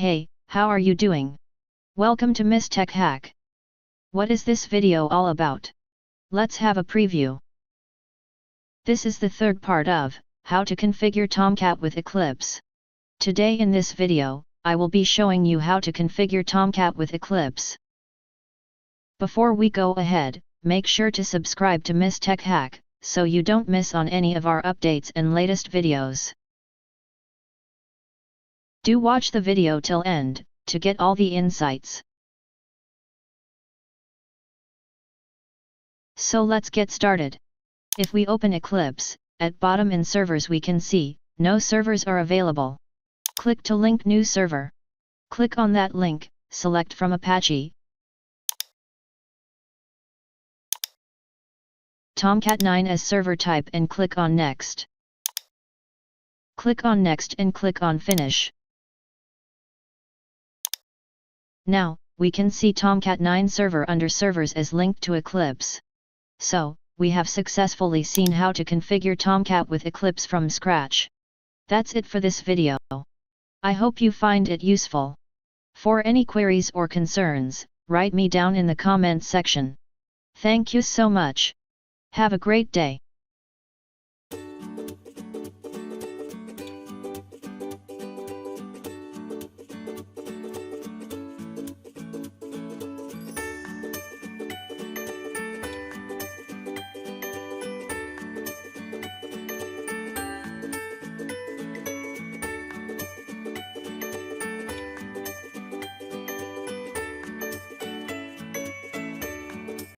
Hey, how are you doing? Welcome to Miss Tech Hack. What is this video all about? Let's have a preview. This is the third part of how to configure Tomcat with Eclipse. Today in this video, I will be showing you how to configure Tomcat with Eclipse. Before we go ahead, make sure to subscribe to Miss Tech Hack, so you don't miss on any of our updates and latest videos. Do watch the video till end, to get all the insights. So let's get started. If we open Eclipse, at bottom in servers we can see, no servers are available. Click to link new server. Click on that link, select from Apache Tomcat 9 as server type and click on Next. Click on Next and click on Finish. Now, we can see Tomcat 9 server under servers as linked to Eclipse. So, we have successfully seen how to configure Tomcat with Eclipse from scratch. That's it for this video. I hope you find it useful. For any queries or concerns, write me down in the comment section. Thank you so much. Have a great day.